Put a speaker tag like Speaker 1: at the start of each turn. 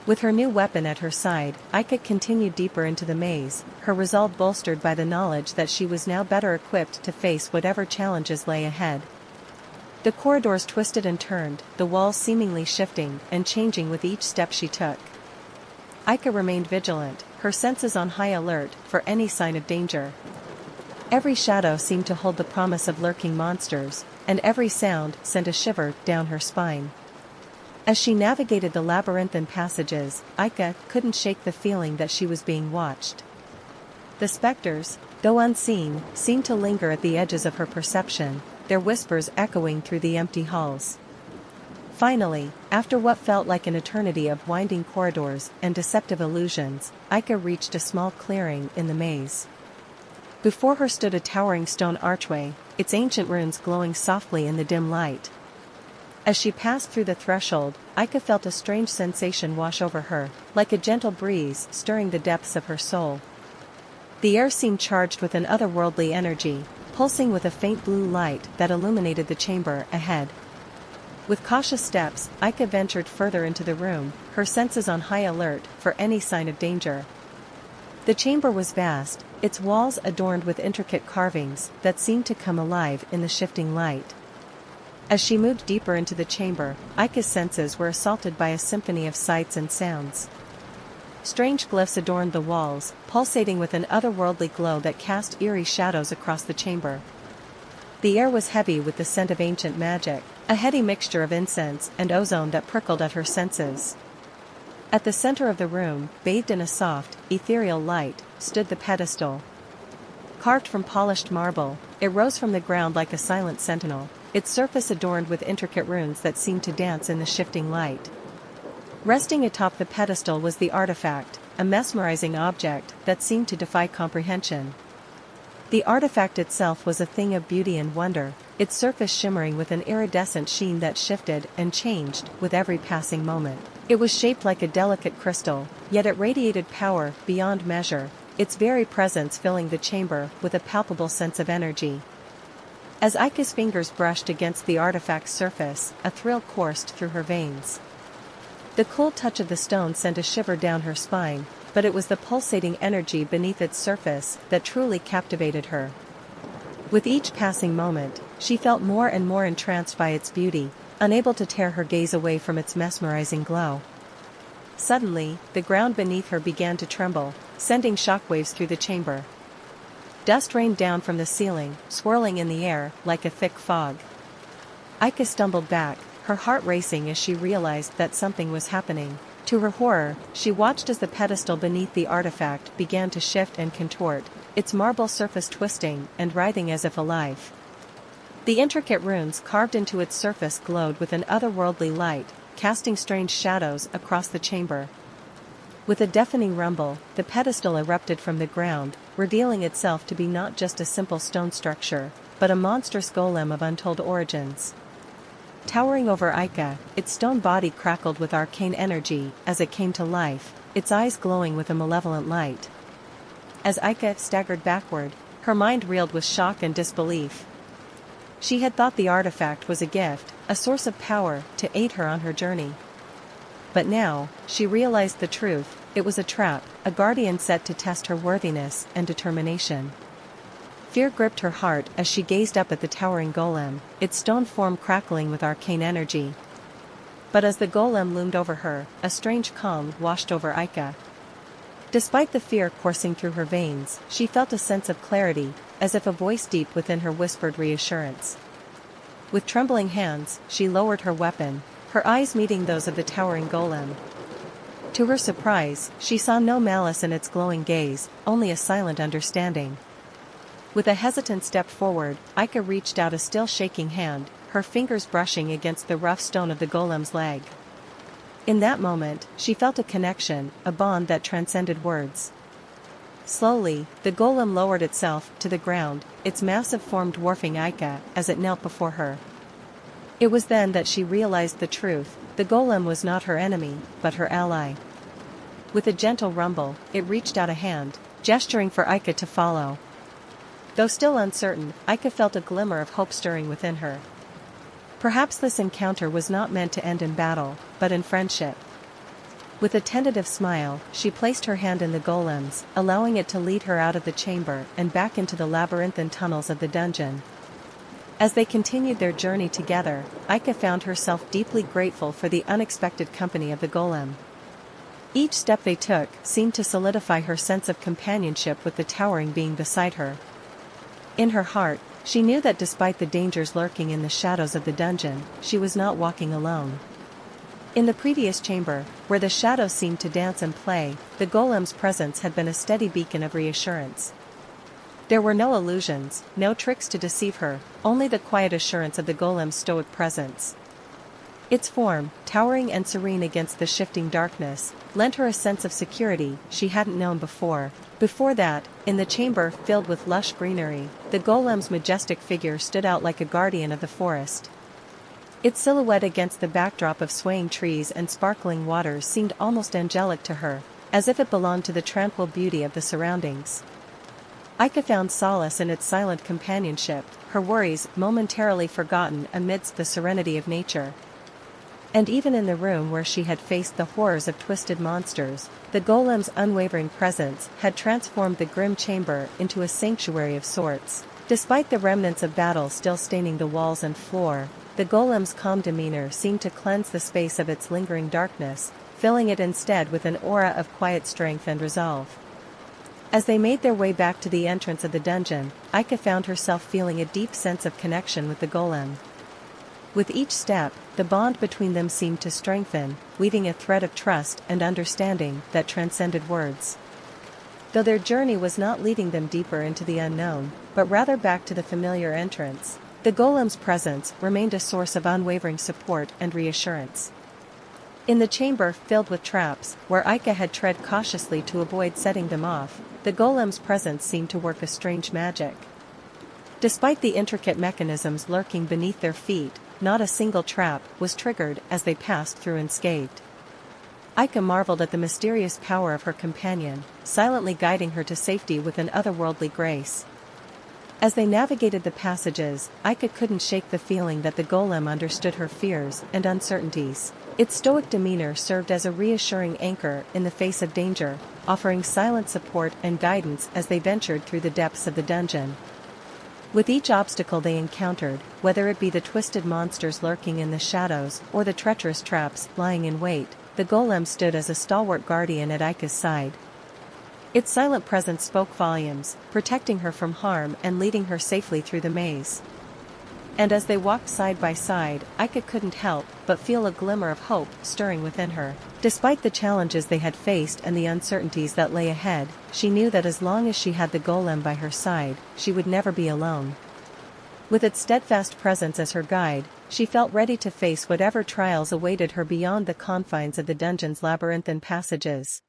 Speaker 1: With her new weapon at her side, Aika continued deeper into the maze, her resolve bolstered by the knowledge that she was now better equipped to face whatever challenges lay ahead. The corridors twisted and turned, the walls seemingly shifting and changing with each step she took. Aika remained vigilant, her senses on high alert for any sign of danger. Every shadow seemed to hold the promise of lurking monsters, and every sound sent a shiver down her spine. As she navigated the labyrinthine passages, Aika couldn't shake the feeling that she was being watched. The specters, though unseen, seemed to linger at the edges of her perception, their whispers echoing through the empty halls. Finally, after what felt like an eternity of winding corridors and deceptive illusions, Aika reached a small clearing in the maze. Before her stood a towering stone archway, its ancient runes glowing softly in the dim light. As she passed through the threshold, Aika felt a strange sensation wash over her, like a gentle breeze stirring the depths of her soul. The air seemed charged with an otherworldly energy, pulsing with a faint blue light that illuminated the chamber ahead. With cautious steps, Aika ventured further into the room, her senses on high alert for any sign of danger. The chamber was vast, its walls adorned with intricate carvings that seemed to come alive in the shifting light. As she moved deeper into the chamber, Aika's senses were assaulted by a symphony of sights and sounds. Strange glyphs adorned the walls, pulsating with an otherworldly glow that cast eerie shadows across the chamber. The air was heavy with the scent of ancient magic, a heady mixture of incense and ozone that prickled at her senses. At the center of the room, bathed in a soft, ethereal light, stood the pedestal. Carved from polished marble, it rose from the ground like a silent sentinel, its surface adorned with intricate runes that seemed to dance in the shifting light. Resting atop the pedestal was the artifact, a mesmerizing object that seemed to defy comprehension. The artifact itself was a thing of beauty and wonder, its surface shimmering with an iridescent sheen that shifted and changed with every passing moment. It was shaped like a delicate crystal, yet it radiated power beyond measure, its very presence filling the chamber with a palpable sense of energy. As Aika's fingers brushed against the artifact's surface, a thrill coursed through her veins. The cool touch of the stone sent a shiver down her spine, but it was the pulsating energy beneath its surface that truly captivated her. With each passing moment, she felt more and more entranced by its beauty, unable to tear her gaze away from its mesmerizing glow. Suddenly, the ground beneath her began to tremble, sending shockwaves through the chamber. Dust rained down from the ceiling, swirling in the air like a thick fog. Aika stumbled back, her heart racing as she realized that something was happening. To her horror, she watched as the pedestal beneath the artifact began to shift and contort, its marble surface twisting and writhing as if alive. The intricate runes carved into its surface glowed with an otherworldly light, casting strange shadows across the chamber. With a deafening rumble, the pedestal erupted from the ground, revealing itself to be not just a simple stone structure, but a monstrous golem of untold origins. Towering over Aika, its stone body crackled with arcane energy as it came to life, its eyes glowing with a malevolent light. As Aika staggered backward, her mind reeled with shock and disbelief. She had thought the artifact was a gift, a source of power to aid her on her journey. But now, she realized the truth, it was a trap, a guardian set to test her worthiness and determination. Fear gripped her heart as she gazed up at the towering golem, its stone form crackling with arcane energy. But as the golem loomed over her, a strange calm washed over Aika. Despite the fear coursing through her veins, she felt a sense of clarity, as if a voice deep within her whispered reassurance. With trembling hands, she lowered her weapon, her eyes meeting those of the towering golem. To her surprise, she saw no malice in its glowing gaze, only a silent understanding. With a hesitant step forward, Aika reached out a still shaking hand, her fingers brushing against the rough stone of the golem's leg. In that moment, she felt a connection, a bond that transcended words. Slowly, the golem lowered itself to the ground, its massive form dwarfing Aika as it knelt before her. It was then that she realized the truth, the golem was not her enemy, but her ally. With a gentle rumble, it reached out a hand, gesturing for Aika to follow. Though still uncertain, Aika felt a glimmer of hope stirring within her. Perhaps this encounter was not meant to end in battle, but in friendship. With a tentative smile, she placed her hand in the golem's, allowing it to lead her out of the chamber and back into the labyrinthine tunnels of the dungeon. As they continued their journey together, Aika found herself deeply grateful for the unexpected company of the golem. Each step they took seemed to solidify her sense of companionship with the towering being beside her. In her heart, she knew that despite the dangers lurking in the shadows of the dungeon, she was not walking alone. In the previous chamber, where the shadows seemed to dance and play, the golem's presence had been a steady beacon of reassurance. There were no illusions, no tricks to deceive her, only the quiet assurance of the golem's stoic presence. Its form, towering and serene against the shifting darkness, lent her a sense of security she hadn't known before. Before that, in the chamber filled with lush greenery, the golem's majestic figure stood out like a guardian of the forest. Its silhouette against the backdrop of swaying trees and sparkling waters seemed almost angelic to her, as if it belonged to the tranquil beauty of the surroundings. Aika found solace in its silent companionship, her worries momentarily forgotten amidst the serenity of nature. And even in the room where she had faced the horrors of twisted monsters, the golem's unwavering presence had transformed the grim chamber into a sanctuary of sorts. Despite the remnants of battle still staining the walls and floor, the golem's calm demeanor seemed to cleanse the space of its lingering darkness, filling it instead with an aura of quiet strength and resolve. As they made their way back to the entrance of the dungeon, Aika found herself feeling a deep sense of connection with the golem. With each step, the bond between them seemed to strengthen, weaving a thread of trust and understanding that transcended words. Though their journey was not leading them deeper into the unknown, but rather back to the familiar entrance, the golem's presence remained a source of unwavering support and reassurance. In the chamber filled with traps, where Aika had tread cautiously to avoid setting them off, the golem's presence seemed to work a strange magic. Despite the intricate mechanisms lurking beneath their feet, not a single trap was triggered as they passed through unscathed. Aika marveled at the mysterious power of her companion, silently guiding her to safety with an otherworldly grace. As they navigated the passages, Aika couldn't shake the feeling that the golem understood her fears and uncertainties. Its stoic demeanor served as a reassuring anchor in the face of danger, offering silent support and guidance as they ventured through the depths of the dungeon. With each obstacle they encountered, whether it be the twisted monsters lurking in the shadows or the treacherous traps lying in wait, the golem stood as a stalwart guardian at Aika's side. Its silent presence spoke volumes, protecting her from harm and leading her safely through the maze. And as they walked side by side, Aika couldn't help but feel a glimmer of hope stirring within her. Despite the challenges they had faced and the uncertainties that lay ahead, she knew that as long as she had the golem by her side, she would never be alone. With its steadfast presence as her guide, she felt ready to face whatever trials awaited her beyond the confines of the dungeon's labyrinthine passages.